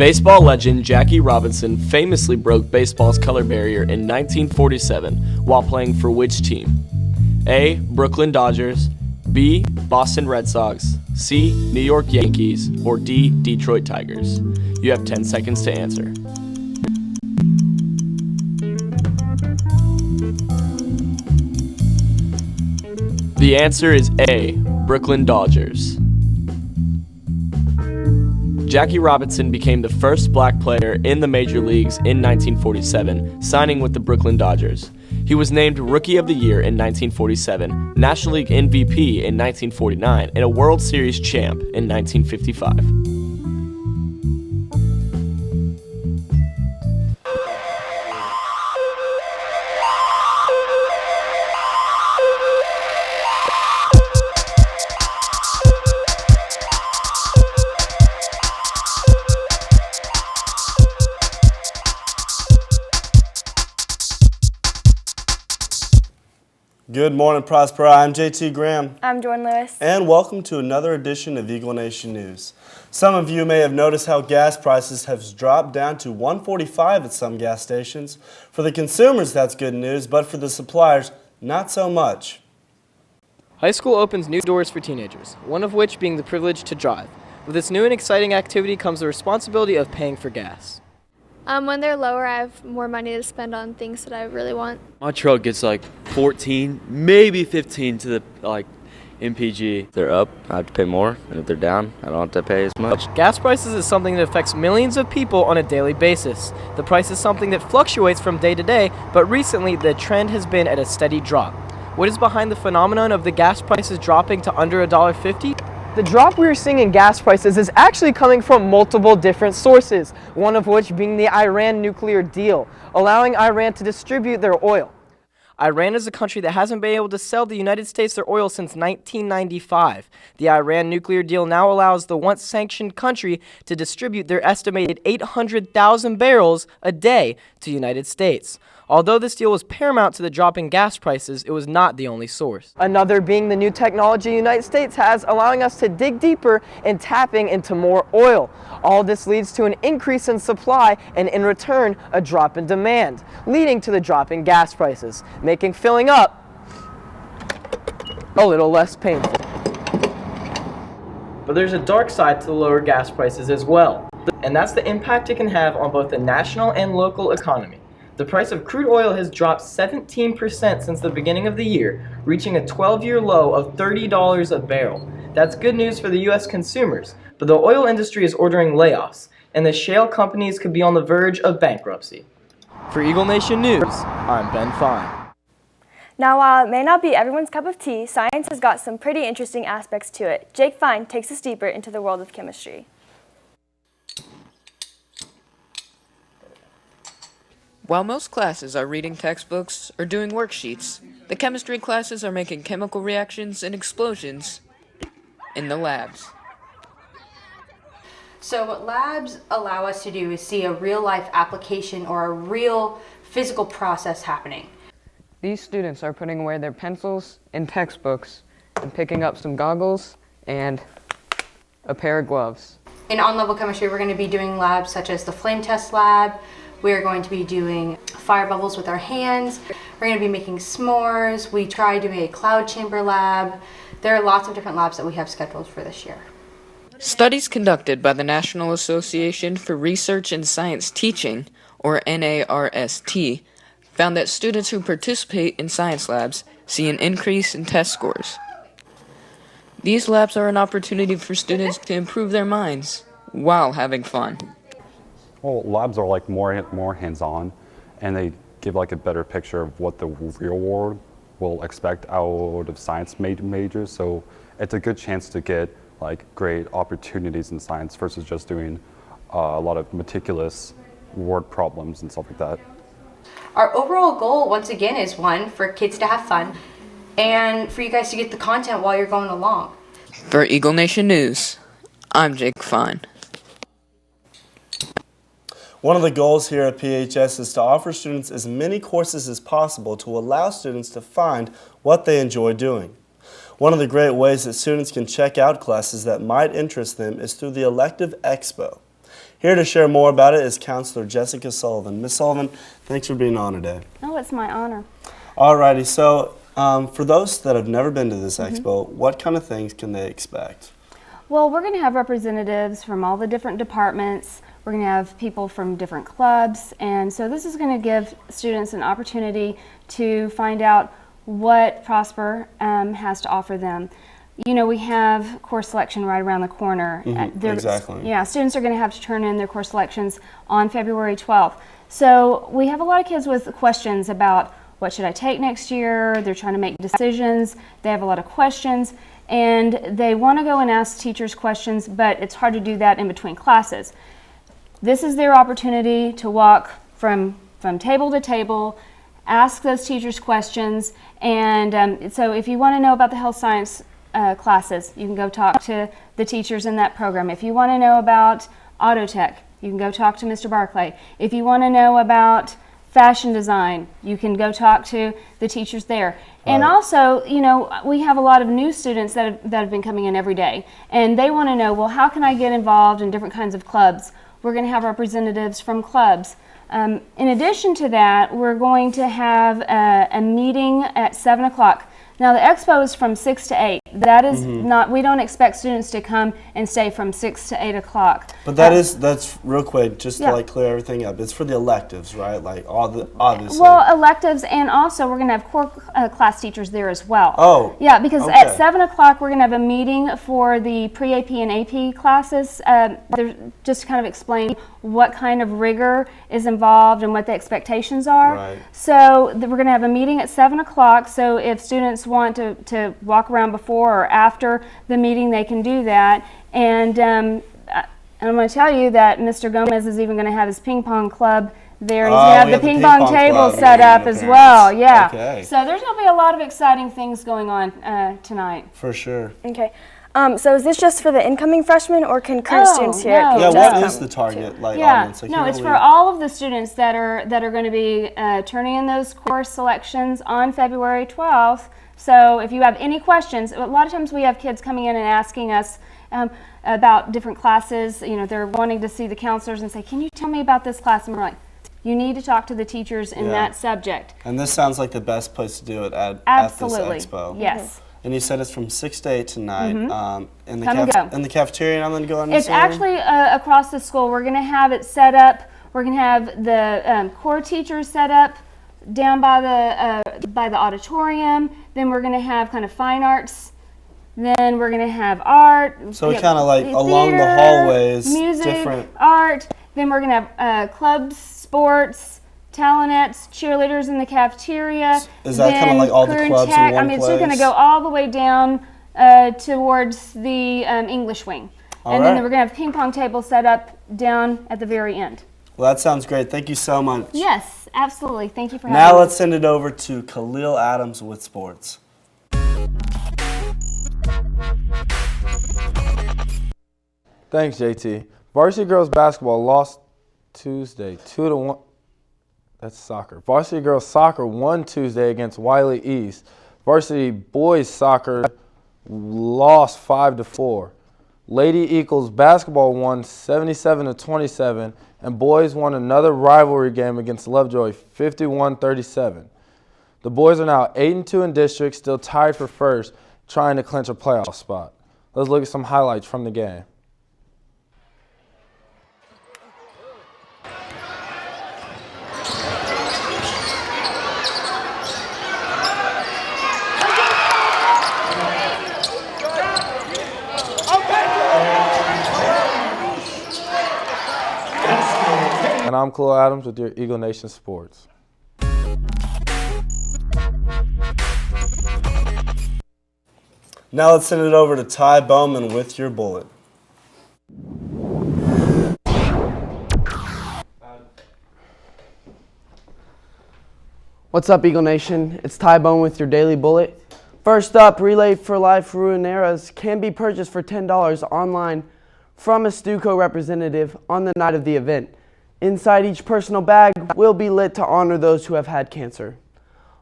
Baseball legend Jackie Robinson famously broke baseball's color barrier in 1947 while playing for which team? A. Brooklyn Dodgers, B. Boston Red Sox, C. New York Yankees, or D. Detroit Tigers. You have 10 seconds to answer. The answer is A. Brooklyn Dodgers. Jackie Robinson became the first black player in the major leagues in 1947, signing with the Brooklyn Dodgers. He was named Rookie of the Year in 1947, National League MVP in 1949, and a World Series champ in 1955. Good morning, Prospera. I'm JT Graham. I'm Jordyn Lewis. And welcome to another edition of Eagle Nation News. Some of you may have noticed how gas prices have dropped down to $1.45 at some gas stations. For the consumers, that's good news, but for the suppliers, not so much. High school opens new doors for teenagers, one of which being the privilege to drive. With this new and exciting activity comes the responsibility of paying for gas. When they're lower, I have more money to spend on things that I really want. My truck gets like 14, maybe 15 to the MPG. If they're up, I have to pay more, and if they're down, I don't have to pay as much. Gas prices is something that affects millions of people on a daily basis. The price is something that fluctuates from day to day, but recently the trend has been at a steady drop. What is behind the phenomenon of the gas prices dropping to under $1.50? The drop we are seeing in gas prices is actually coming from multiple different sources, one of which being the Iran nuclear deal, allowing Iran to distribute their oil. Iran is a country that hasn't been able to sell the United States their oil since 1995. The Iran nuclear deal now allows the once sanctioned country to distribute their estimated 800,000 barrels a day to the United States. Although this deal was paramount to the drop in gas prices, it was not the only source. Another being the new technology the United States has, allowing us to dig deeper and tapping into more oil. All this leads to an increase in supply and in return, a drop in demand, leading to the drop in gas prices, making filling up a little less painful. But there's a dark side to the lower gas prices as well, and that's the impact it can have on both the national and local economy. The price of crude oil has dropped 17% since the beginning of the year, reaching a 12-year low of $30 a barrel. That's good news for the U.S. consumers, but the oil industry is ordering layoffs, and the shale companies could be on the verge of bankruptcy. For Eagle Nation News, I'm Ben Fine. Now, while it may not be everyone's cup of tea, science has got some pretty interesting aspects to it. Jake Fine takes us deeper into the world of chemistry. While most classes are reading textbooks or doing worksheets, the chemistry classes are making chemical reactions and explosions in the labs. So what labs allow us to do is see a real-life application or a real physical process happening. These students are putting away their pencils and textbooks and picking up some goggles and a pair of gloves. In on-level chemistry, we're going to be doing labs such as the flame test lab. We're going to be doing fire bubbles with our hands. We're going to be making s'mores. We try doing a cloud chamber lab. There are lots of different labs that we have scheduled for this year. Studies conducted by the National Association for Research in Science Teaching, or NARST, found that students who participate in science labs see an increase in test scores. These labs are an opportunity for students to improve their minds while having fun. Well, labs are like more hands-on, and they give like a better picture of what the real world will expect out of science majors. So it's a good chance to get like great opportunities in science versus just doing a lot of meticulous word problems and stuff like that. Our overall goal, once again, is one, for kids to have fun, and for you guys to get the content while you're going along. For Eagle Nation News, I'm Jake Fine. One of the goals here at PHS is to offer students as many courses as possible to allow students to find what they enjoy doing. One of the great ways that students can check out classes that might interest them is through the Elective Expo. Here to share more about it is Counselor Jessica Sullivan. Ms. Sullivan, thanks for being on today. Oh, it's my honor. Alrighty, so for those that have never been to this expo, what kind of things can they expect? Well, we're going to have representatives from all the different departments. We're going to have people from different clubs, and so this is going to give students an opportunity to find out what Prosper has to offer them. You know, we have course selection right around the corner. Exactly. Yeah, students are going to have to turn in their course selections on February 12th. So we have a lot of kids with questions about what should I take next year. They're trying to make decisions. They have a lot of questions, and they want to go and ask teachers questions, but it's hard to do that in between classes. This is their opportunity to walk from table to table, ask those teachers questions, and so if you want to know about the health science classes, you can go talk to the teachers in that program. If you want to know about auto tech, you can go talk to Mr. Barclay. If you want to know about fashion design, you can go talk to the teachers there. And also, you know, we have a lot of new students that have been coming in every day, and they want to know, well, how can I get involved in different kinds of clubs? We're going to have representatives from clubs. In addition to that, we're going to have a meeting at 7 o'clock. Now, the expo is from 6 to 8. That is not, we don't expect students to come and stay from 6 to 8 o'clock. But that's real quick, just to like clear everything up. It's for the electives, right? Like all the, obviously. Well, electives, and also we're going to have core class teachers there as well. Oh. Yeah, because at 7 o'clock we're going to have a meeting for the pre-AP and AP classes. Just to kind of explain what kind of rigor is involved and what the expectations are. Right. So we're going to have a meeting at 7 o'clock, so if students want to walk around before or after the meeting, they can do that. And I'm going to tell you that Mr. Gomez is even going to have his ping pong club there, and he's going to have the ping pong table set up as well. Yeah. Okay. So there's going to be a lot of exciting things going on tonight. For sure. Okay. So is this just for the incoming freshmen or can current students here? No, yeah, what is the target audience? No, it's for all of the students that are going to be turning in those course selections on February 12th. So if you have any questions, a lot of times we have kids coming in and asking us about different classes. You know, they're wanting to see the counselors and say, can you tell me about this class? And we're like, you need to talk to the teachers in that subject. And this sounds like the best place to do it at this expo. Yes. And you said it's from 6 to 8 tonight. In in the cafeteria, I'm going to go on. It's actually across the school. We're going to have it set up. We're going to have the core teachers set up down by the auditorium. Then we're going to have kind of fine arts. Then we're going to have art. So kind of like along the hallways, music, different art. Then we're going to have clubs, sports, talentettes, cheerleaders in the cafeteria. Is that kind of like all the clubs in one place? I mean, it's going to go all the way down towards the English wing. And then we're going to have ping pong tables set up down at the very end. Well, that sounds great. Thank you so much. Yes, absolutely. Thank you for having me. Now me. let's send it over to Khalil Adams with sports. Thanks, JT. Varsity girls basketball lost Tuesday 2-1. That's soccer. Varsity girls soccer won Tuesday against Wiley East. Varsity boys soccer lost 5-4. Lady Eagles basketball won 77-27, and boys won another rivalry game against Lovejoy 51-37. The boys are now 8-2 in district, still tied for first, trying to clinch a playoff spot. Let's look at some highlights from the game. And I'm Khalil Adams with your Eagle Nation Sports. Now let's send it over to Ty Bowman with your bullet. What's up, Eagle Nation? It's Ty Bowman with your Daily Bullet. First up, Relay for Life Ruineras can be purchased for $10 online from a Stuco representative on the night of the event. Inside each personal bag will be lit to honor those who have had cancer.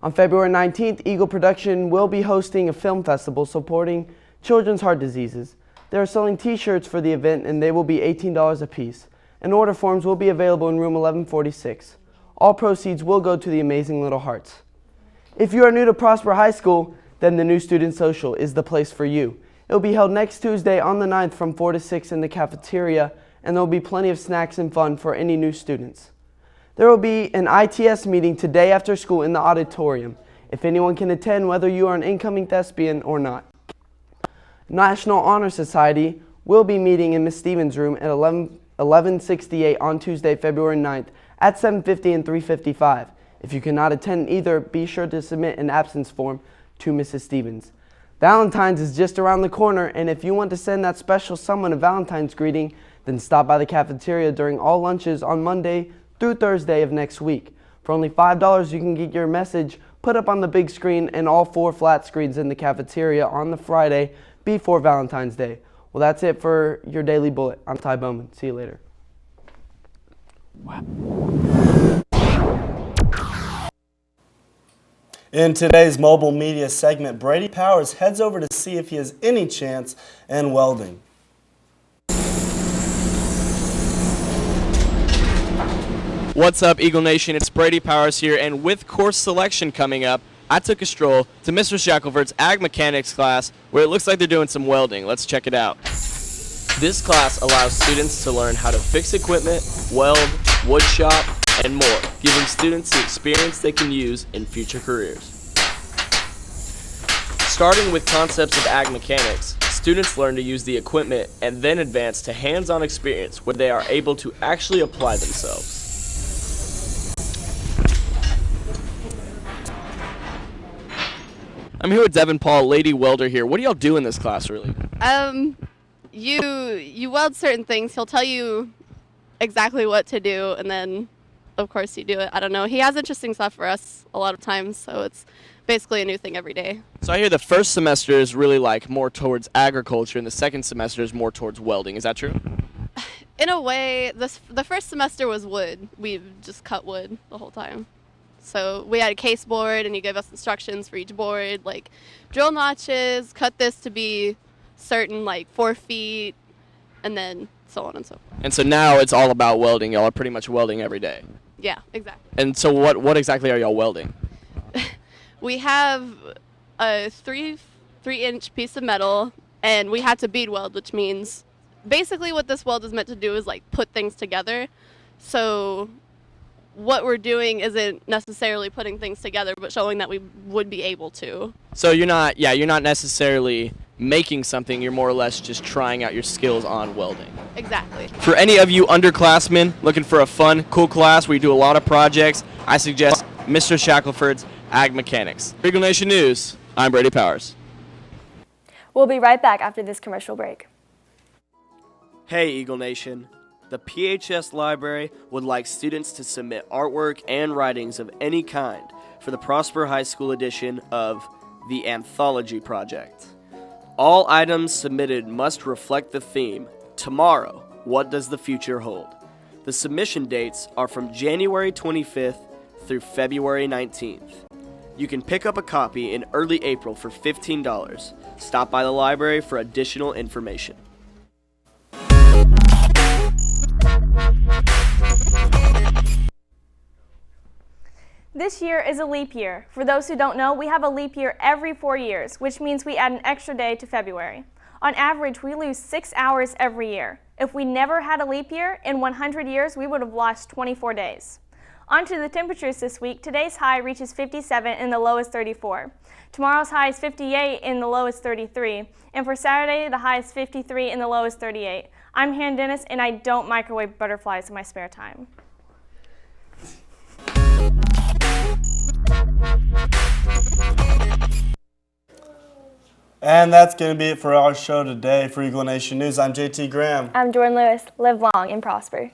On February 19th, Eagle Production will be hosting a film festival supporting children's heart diseases. They are selling t-shirts for the event and they will be $18 a piece. and order forms will be available in room 1146. All proceeds will go to the Amazing Little Hearts. If you are new to Prosper High School, then the New Student Social is the place for you. It will be held next Tuesday on the 9th from 4 to 6 in the cafeteria, and there will be plenty of snacks and fun for any new students. There will be an ITS meeting today after school in the auditorium, if anyone can attend, whether you are an incoming thespian or not. National Honor Society will be meeting in Miss Stevens' room at 1168 on Tuesday, February 9th at 7:50 and 3:55. If you cannot attend either, be sure to submit an absence form to Mrs. Stevens. Valentine's is just around the corner, and if you want to send that special someone a Valentine's greeting, then stop by the cafeteria during all lunches on Monday through Thursday of next week. For only $5, you can get your message put up on the big screen and all 4 flat screens in the cafeteria on the Friday before Valentine's Day. Well, that's it for your Daily Bullet. I'm Ty Bowman. See you later. In today's mobile media segment, Brady Powers heads over to see if he has any chance in welding. What's up, Eagle Nation? It's Brady Powers here, and with course selection coming up, I took a stroll to Mr. Shackelford's Ag Mechanics class, where it looks like they're doing some welding. Let's check it out. This class allows students to learn how to fix equipment, weld, wood shop, and more, giving students the experience they can use in future careers. Starting with concepts of ag mechanics, students learn to use the equipment and then advance to hands-on experience where they are able to actually apply themselves. I'm here with Devin Paul, Lady Welder here. What do y'all do in this class, really? You weld certain things. He'll tell you exactly what to do, and then, of course, you do it. I don't know. He has interesting stuff for us a lot of times, so it's basically a new thing every day. So I hear the first semester is really like more towards agriculture, and the second semester is more towards welding. Is that true? In a way, the first semester was wood. We just cut wood the whole time. So we had a case board, and he gave us instructions for each board, like drill notches, cut this to be certain, like 4 feet, and then so on and so forth. And so now it's all about welding. Y'all are pretty much welding every day. Yeah, exactly. And so what exactly are y'all welding? We have a 3-inch piece of metal, and we had to bead weld, which means basically what this weld is meant to do is like put things together. So what we're doing isn't necessarily putting things together, but showing that we would be able to. So you're not necessarily making something, you're more or less just trying out your skills on welding. Exactly. For any of you underclassmen looking for a fun, cool class where you do a lot of projects, I suggest Mr. Shackelford's Ag Mechanics. For Eagle Nation News, I'm Brady Powers. We'll be right back after this commercial break. Hey, Eagle Nation. The PHS Library would like students to submit artwork and writings of any kind for the Prosper High School edition of the Anthology Project. All items submitted must reflect the theme, Tomorrow, What Does the Future Hold? The submission dates are from January 25th through February 19th. You can pick up a copy in early April for $15. Stop by the library for additional information. This year is a leap year. For those who don't know, we have a leap year every 4 years, which means we add an extra day to February. On average, we lose 6 hours every year. If we never had a leap year, in 100 years, we would have lost 24 days. On to the temperatures this week. Today's high reaches 57 and the low is 34. Tomorrow's high is 58 and the low is 33. And for Saturday, the high is 53 and the low is 38. I'm Hannah Dennis, and I don't microwave butterflies in my spare time. And that's going to be it for our show today. For Eagle Nation News, I'm JT Graham. I'm Jordyn Lewis. Live long and prosper.